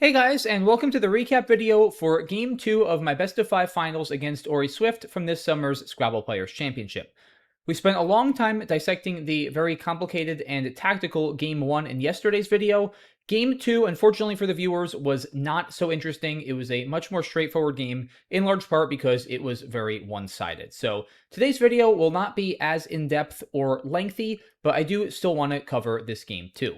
Hey guys, and welcome to the recap video for Game 2 of my Best of 5 finals against Orry Swift from this summer's Scrabble Players Championship. We spent a long time dissecting the very complicated and tactical Game 1 in yesterday's video. Game 2, unfortunately for the viewers, was not so interesting. It was a much more straightforward game, in large part because it was very one-sided. So today's video will not be as in-depth or lengthy, but I do still want to cover this game too.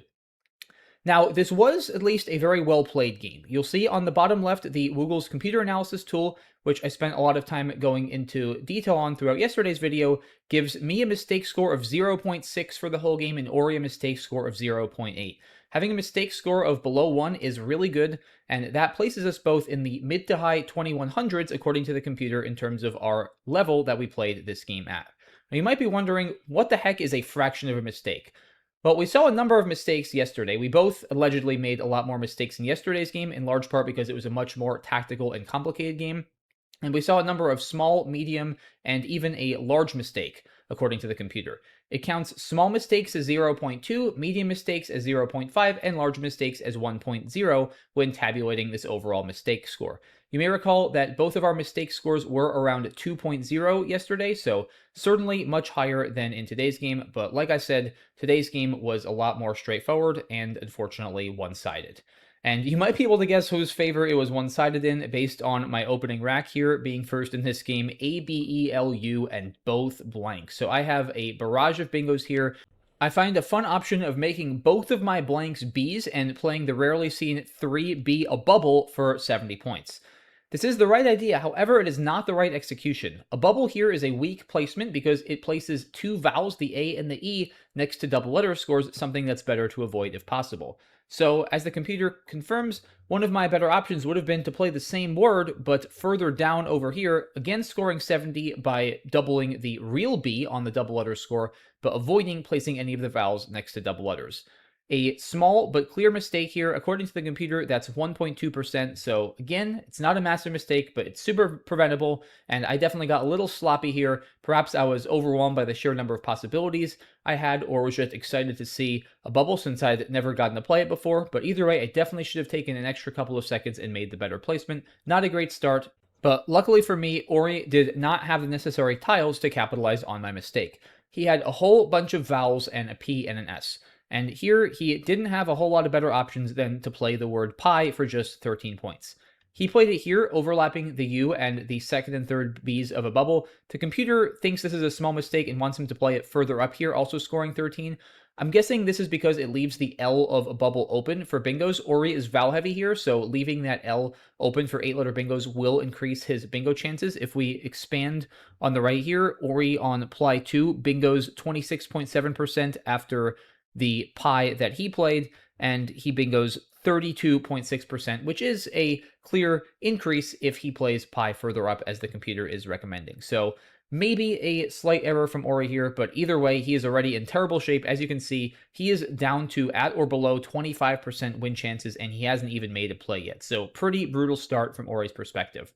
Now, this was at least a very well-played game. You'll see on the bottom left the Woogle's computer analysis tool, which I spent a lot of time going into detail on throughout yesterday's video, gives me a mistake score of 0.6 for the whole game and Orry a mistake score of 0.8. Having a mistake score of below 1 is really good, and that places us both in the mid to high 2100s according to the computer in terms of our level that we played this game at. Now, you might be wondering, what the heck is a fraction of a mistake? Well, we saw a number of mistakes yesterday. We both allegedly made a lot more mistakes in yesterday's game, in large part because it was a much more tactical and complicated game. And we saw a number of small, medium, and even a large mistake, according to the computer. It counts small mistakes as 0.2, medium mistakes as 0.5, and large mistakes as 1.0 when tabulating this overall mistake score. You may recall that both of our mistake scores were around 2.0 yesterday, so certainly much higher than in today's game, but like I said, today's game was a lot more straightforward and unfortunately one-sided. And you might be able to guess whose favor it was one-sided in based on my opening rack here being first in this game, ABELU and both blanks. So I have a barrage of bingos here. I find a fun option of making both of my blanks Bs and playing the rarely seen 3B a bubble for 70 points. This is the right idea, however, it is not the right execution. A bubble here is a weak placement because it places two vowels, the A and the E, next to double letter scores, something that's better to avoid if possible. So, as the computer confirms, one of my better options would have been to play the same word, but further down over here, again scoring 70 by doubling the real B on the double letter score, but avoiding placing any of the vowels next to double letters. A small but clear mistake here. According to the computer, that's 1.2%. So again, it's not a massive mistake, but it's super preventable. And I definitely got a little sloppy here. Perhaps I was overwhelmed by the sheer number of possibilities I had, or was just excited to see a bubble since I'd never gotten to play it before. But either way, I definitely should have taken an extra couple of seconds and made the better placement. Not a great start, but luckily for me, Orry did not have the necessary tiles to capitalize on my mistake. He had a whole bunch of vowels and a P and an S. And here, he didn't have a whole lot of better options than to play the word pie for just 13 points. He played it here, overlapping the U and the second and third Bs of a bubble. The computer thinks this is a small mistake and wants him to play it further up here, also scoring 13. I'm guessing this is because it leaves the L of a bubble open for bingos. Orry is vowel heavy here, so leaving that L open for 8-letter bingos will increase his bingo chances. If we expand on the right here, Orry on ply 2, bingos 26.7% after the pie that he played, and he bingos 32.6%, which is a clear increase if he plays pie further up as the computer is recommending. So maybe a slight error from Orry here, but either way, he is already in terrible shape. As you can see, he is down to at or below 25% win chances, and he hasn't even made a play yet. So pretty brutal start from Orry's perspective.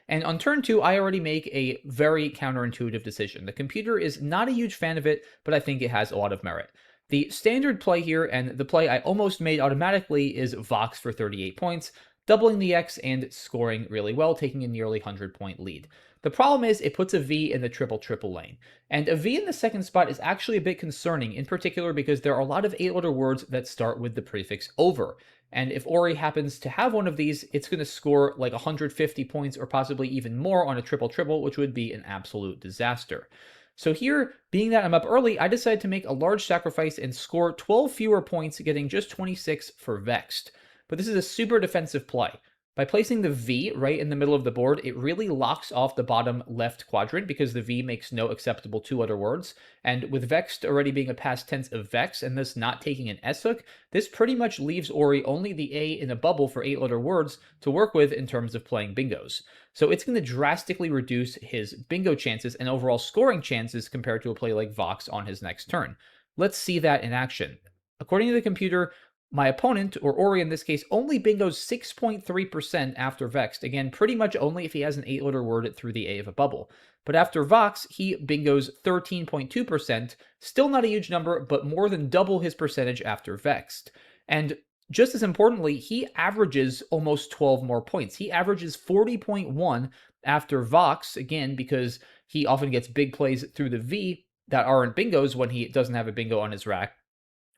And on turn 2, I already make a very counterintuitive decision. The computer is not a huge fan of it, but I think it has a lot of merit. The standard play here, and the play I almost made automatically, is Vox for 38 points, doubling the X and scoring really well, taking a nearly 100-point lead. The problem is it puts a V in the triple-triple lane. And a V in the second spot is actually a bit concerning, in particular because there are a lot of 8-letter words that start with the prefix over. And if Orry happens to have one of these, it's going to score like 150 points or possibly even more on a triple-triple, which would be an absolute disaster. So here, being that I'm up early, I decided to make a large sacrifice and score 12 fewer points, getting just 26 for Vexed. But this is a super defensive play. By placing the V right in the middle of the board, it really locks off the bottom left quadrant because the V makes no acceptable 2-letter words. And with Vexed already being a past tense of Vex and thus not taking an S hook, this pretty much leaves Orry only the A in a bubble for 8-letter words to work with in terms of playing bingos. So it's going to drastically reduce his bingo chances and overall scoring chances compared to a play like Vox on his next turn. Let's see that in action. According to the computer, my opponent, or Orry in this case, only bingos 6.3% after Vexed. Again, pretty much only if he has an 8-letter word through the A of a bubble. But after Vox, he bingos 13.2%. Still not a huge number, but more than double his percentage after Vexed. And just as importantly, he averages almost 12 more points. He averages 40.1 after Vox, again, because he often gets big plays through the V that aren't bingos when he doesn't have a bingo on his rack.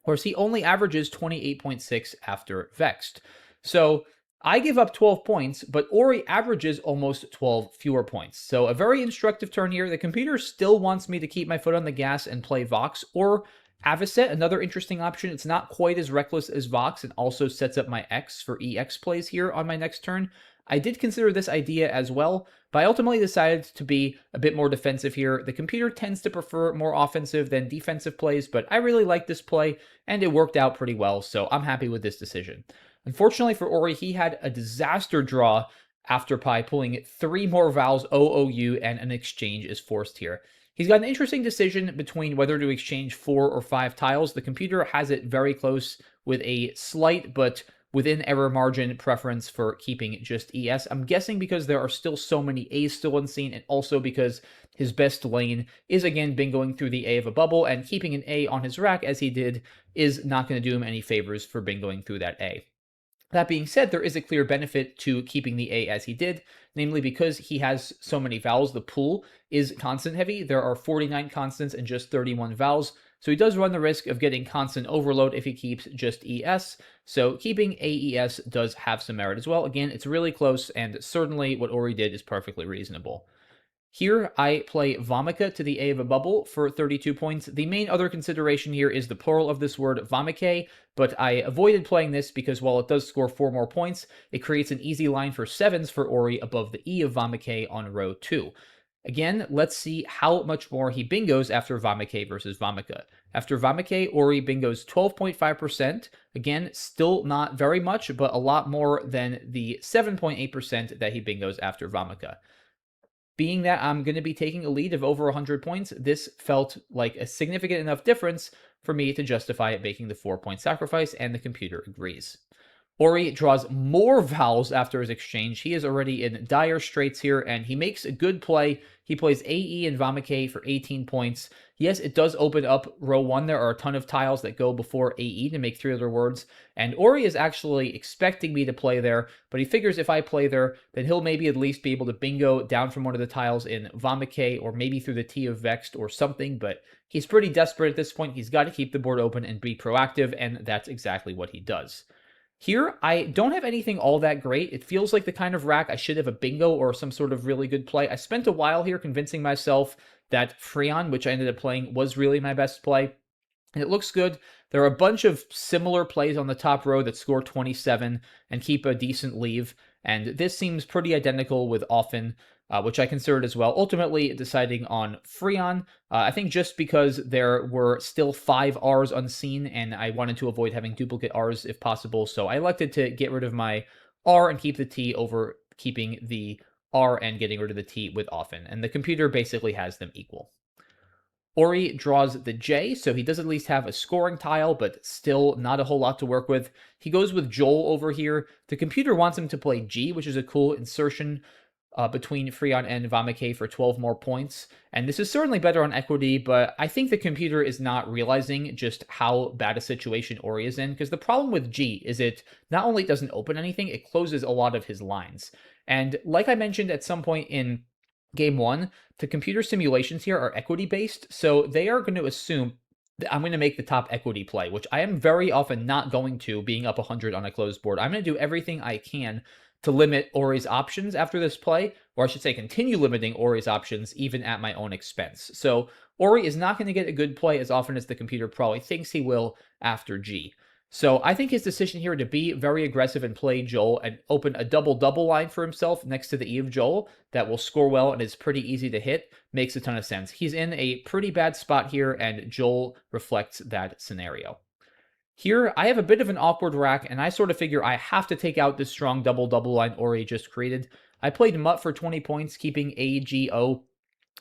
Whereas he only averages 28.6 after Vexed. So I give up 12 points, but Orry averages almost 12 fewer points. So a very instructive turn here. The computer still wants me to keep my foot on the gas and play Vox or Avocet, another interesting option. It's not quite as reckless as Vox and also sets up my X for EX plays here on my next turn. I did consider this idea as well, but I ultimately decided to be a bit more defensive here. The computer tends to prefer more offensive than defensive plays, but I really like this play, and it worked out pretty well, so I'm happy with this decision. Unfortunately for Orry, he had a disaster draw after Pi, pulling 3 more vowels, OOU, and an exchange is forced here. He's got an interesting decision between whether to exchange 4 or 5 tiles. The computer has it very close with a slight but within error margin preference for keeping just ES. I'm guessing because there are still so many A's still unseen, and also because his best lane is again bingoing through the A of a bubble, and keeping an A on his rack as he did is not going to do him any favors for bingoing through that A. That being said, there is a clear benefit to keeping the A as he did, namely because he has so many vowels. The pool is constant heavy. There are 49 constants and just 31 vowels, so he does run the risk of getting constant overload if he keeps just ES, so keeping AES does have some merit as well. Again, it's really close, and certainly what Orry did is perfectly reasonable. Here, I play Vomica to the A of a bubble for 32 points. The main other consideration here is the plural of this word, Vomicae, but I avoided playing this because while it does score 4 more points, it creates an easy line for 7s for Orry above the E of Vomicae on row 2. Again, let's see how much more he bingos after Vomicae versus Vomica. After Vomicae, Orry bingos 12.5%. Again, still not very much, but a lot more than the 7.8% that he bingos after Vomica. Being that I'm going to be taking a lead of over 100 points, this felt like a significant enough difference for me to justify it making the 4-point sacrifice, and the computer agrees. Orry draws more vowels after his exchange. He is already in dire straits here, and he makes a good play. He plays AE and Vomicae for 18 points. Yes, it does open up row 1. There are a ton of tiles that go before AE to make 3 other words, and Orry is actually expecting me to play there, but he figures if I play there, then he'll maybe at least be able to bingo down from one of the tiles in Vomicae, or maybe through the T of Vexed or something, but he's pretty desperate at this point. He's got to keep the board open and be proactive, and that's exactly what he does. Here, I don't have anything all that great. It feels like the kind of rack I should have a bingo or some sort of really good play. I spent a while here convincing myself that Freon, which I ended up playing, was really my best play, and it looks good. There are a bunch of similar plays on the top row that score 27 and keep a decent leave, and this seems pretty identical with Often, which I considered as well. Ultimately, deciding on Freon, I think just because there were still 5 R's unseen, and I wanted to avoid having duplicate R's if possible, so I elected to get rid of my R and keep the T over keeping the R and getting rid of the T with Often, and the computer basically has them equal. Orry draws the J, so he does at least have a scoring tile, but still not a whole lot to work with. He goes with Joel over here. The computer wants him to play G, which is a cool insertion between Freon and Vomicae for 12 more points. And this is certainly better on equity, but I think the computer is not realizing just how bad a situation Orry is in, because the problem with G is it not only doesn't open anything, it closes a lot of his lines. And like I mentioned at some point in Game 1, the computer simulations here are equity-based, so they are going to assume that I'm going to make the top equity play, which I am very often not going to, being up 100 on a closed board. I'm going to do everything I can to limit Orry's options after this play, or I should say continue limiting Orry's options even at my own expense. So Orry is not going to get a good play as often as the computer probably thinks he will after G. So I think his decision here to be very aggressive and play Joel and open a double-double line for himself next to the E of Joel that will score well and is pretty easy to hit makes a ton of sense. He's in a pretty bad spot here, and Joel reflects that scenario. Here, I have a bit of an awkward rack, and I sort of figure I have to take out this strong double-double line Orry just created. I played Mutt for 20 points, keeping AGO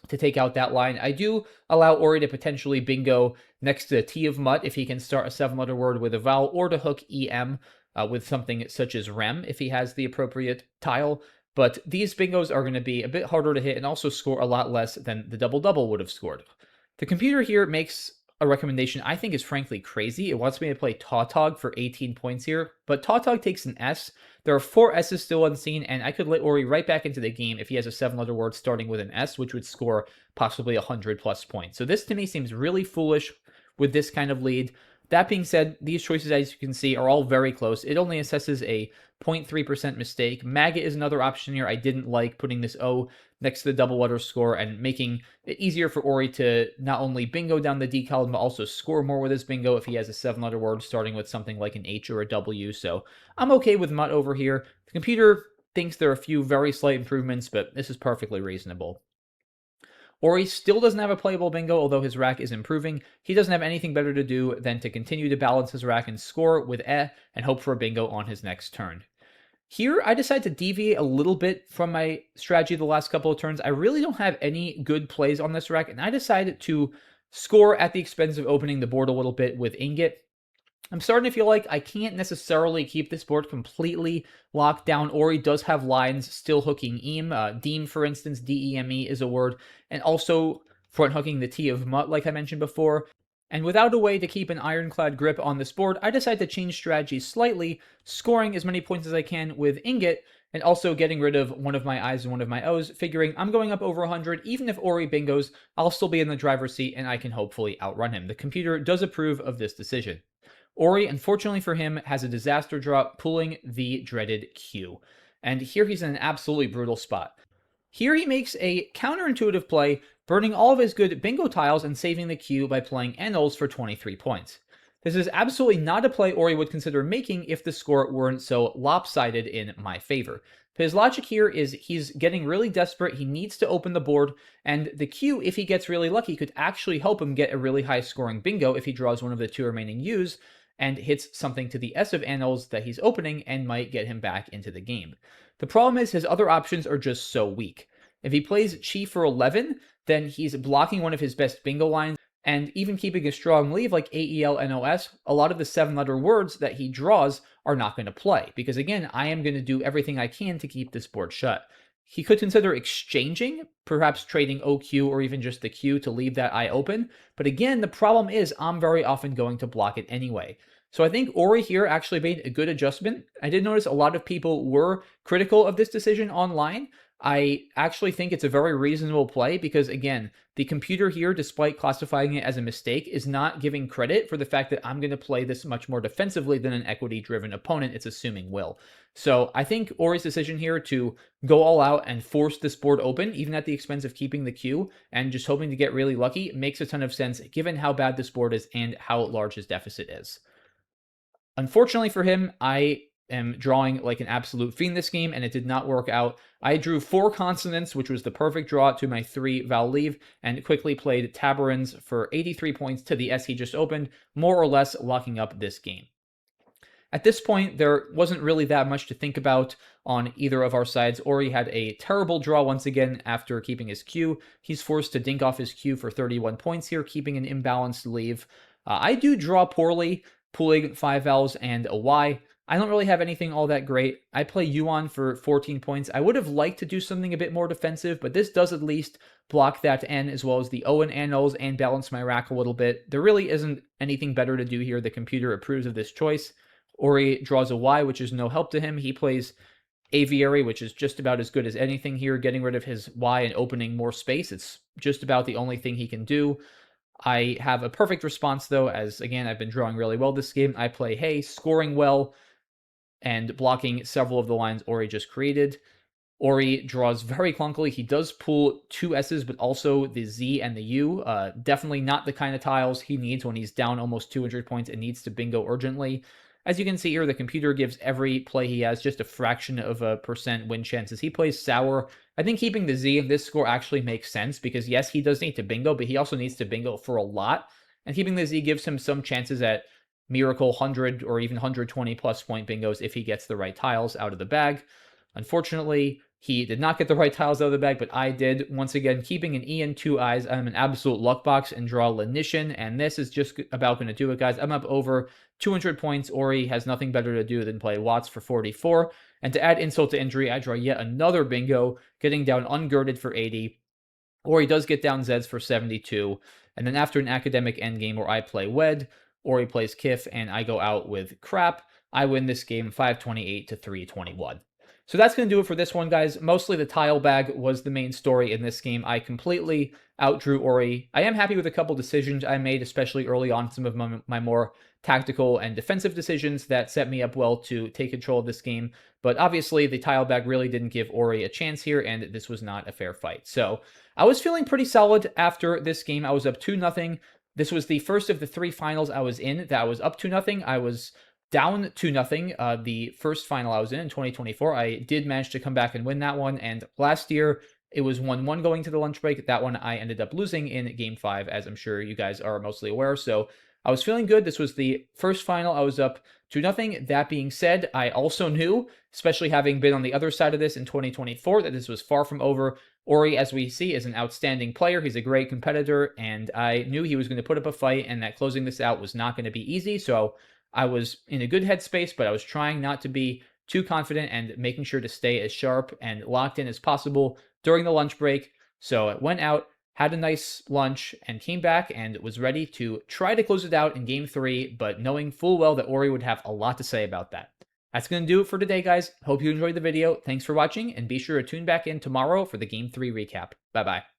to take out that line. I do allow Orry to potentially bingo next to the T of Mutt if he can start a 7-letter word with a vowel, or to hook EM with something such as Rem if he has the appropriate tile. But these bingos are going to be a bit harder to hit and also score a lot less than the double-double would have scored. The computer here makes a recommendation I think is frankly crazy. It wants me to play Tautog for 18 points here, but Tautog takes an S. There are 4 S's still unseen, and I could let Orry right back into the game if he has a 7-letter word starting with an S, which would score possibly 100 plus points. So this to me seems really foolish with this kind of lead. That being said, these choices, as you can see, are all very close. It only assesses a 0.3% mistake. Maggot is another option here. I didn't like putting this O next to the double letter score and making it easier for Orry to not only bingo down the D column, but also score more with his bingo if he has a 7-letter word starting with something like an H or a W. So I'm okay with Mutt over here. The computer thinks there are a few very slight improvements, but this is perfectly reasonable. Orry still doesn't have a playable bingo, although his rack is improving. He doesn't have anything better to do than to continue to balance his rack and score with and hope for a bingo on his next turn. Here, I decide to deviate a little bit from my strategy the last couple of turns. I really don't have any good plays on this rack, and I decided to score at the expense of opening the board a little bit with Ingot. I'm starting to feel like I can't necessarily keep this board completely locked down. Orry does have lines still hooking Eam. Deem, for instance, D-E-M-E is a word, and also front hooking the T of Mutt, like I mentioned before. And without a way to keep an ironclad grip on this board, I decide to change strategy slightly, scoring as many points as I can with Ingot, and also getting rid of one of my I's and one of my O's, figuring I'm going up over 100. Even if Orry bingos, I'll still be in the driver's seat, and I can hopefully outrun him. The computer does approve of this decision. Orry, unfortunately for him, has a disaster draw, pulling the dreaded Q. And here he's in an absolutely brutal spot. Here he makes a counterintuitive play, burning all of his good bingo tiles and saving the Q by playing Annals for 23 points. This is absolutely not a play Orry would consider making if the score weren't so lopsided in my favor. His logic here is he's getting really desperate, he needs to open the board, and the Q, if he gets really lucky, could actually help him get a really high scoring bingo if he draws one of the 2 remaining U's, and hits something to the S of Annals that he's opening and might get him back into the game. The problem is his other options are just so weak. If he plays Chi for 11, then he's blocking one of his best bingo lines, and even keeping a strong lead like AELNOS, a lot of the 7-letter words that he draws are not going to play, because again, I am going to do everything I can to keep this board shut. He could consider exchanging, perhaps trading OQ or even just the Q to leave that eye open. But again, the problem is I'm very often going to block it anyway. So I think Orry here actually made a good adjustment. I did notice a lot of people were critical of this decision online. I actually think it's a very reasonable play because, again, the computer here, despite classifying it as a mistake, is not giving credit for the fact that I'm going to play this much more defensively than an equity-driven opponent it's assuming will. So I think Orry's decision here to go all out and force this board open, even at the expense of keeping the Q and just hoping to get really lucky, makes a ton of sense given how bad this board is and how large his deficit is. Unfortunately for him, I am drawing like an absolute fiend this game, and it did not work out. I drew 4 consonants, which was the perfect draw to my 3 vowel leave, and quickly played Tabarins for 83 points to the S he just opened, more or less locking up this game. At this point, there wasn't really that much to think about on either of our sides. Orry had a terrible draw once again after keeping his Q. He's forced to dink off his Q for 31 points here, keeping an imbalanced leave. I do draw poorly, pulling 5 vowels and a Y. I don't really have anything all that great. I play Yuan for 14 points. I would have liked to do something a bit more defensive, but this does at least block that N as well as the O and Annals and balance my rack a little bit. There really isn't anything better to do here. The computer approves of this choice. Orry draws a Y, which is no help to him. He plays Aviary, which is just about as good as anything here, getting rid of his Y and opening more space. It's just about the only thing he can do. I have a perfect response, though, as, again, I've been drawing really well this game. I play Hey, scoring well, and blocking several of the lines Orry just created. Orry draws very clunkily. He does pull 2 S's, but also the Z and the U. Definitely not the kind of tiles he needs when he's down almost 200 points and needs to bingo urgently. As you can see here, the computer gives every play he has just a fraction of a % win chances. He plays Sour. I think keeping the Z in this score actually makes sense because, yes, he does need to bingo, but he also needs to bingo for a lot. And keeping the Z gives him some chances at miracle 100 or even 120 plus point bingos if he gets the right tiles out of the bag. Unfortunately, he did not get the right tiles out of the bag, but I did. Once again, keeping an E and 2 eyes, I'm an absolute luck box and draw Lenition, and this is just about going to do it, guys. I'm up over 200 points. Orry has nothing better to do than play Watts for 44, and to add insult to injury, I draw yet another bingo, getting down ungirded for 80. Orry does get down Zeds for 72, And then after an academic endgame where I play Wed, Orry plays Kif, and I go out with Crap, I win this game 528 to 321. So that's going to do it for this one, guys. Mostly the tile bag was the main story in this game. I completely outdrew Orry. I am happy with a couple decisions I made, especially early on, some of my more tactical and defensive decisions that set me up well to take control of this game. But obviously, the tile bag really didn't give Orry a chance here, and this was not a fair fight. So I was feeling pretty solid after this game. I was up 2-0. This was the first of the 3 finals I was in that I was up 2-0. I was down 2-0 the first final I was in 2024. I did manage to come back and win that one. And last year, it was 1-1 going to the lunch break. That one I ended up losing in Game 5, as I'm sure you guys are mostly aware. So I was feeling good. This was the first final I was up 2-0. That being said, I also knew, especially having been on the other side of this in 2024, that this was far from over. Orry, as we see, is an outstanding player. He's a great competitor, and I knew he was going to put up a fight and that closing this out was not going to be easy. So I was in a good headspace, but I was trying not to be too confident and making sure to stay as sharp and locked in as possible during the lunch break. So I went out, had a nice lunch, and came back and was ready to try to close it out in Game 3, but knowing full well that Orry would have a lot to say about that. That's going to do it for today, guys. Hope you enjoyed the video. Thanks for watching, and be sure to tune back in tomorrow for the Game 3 recap. Bye-bye.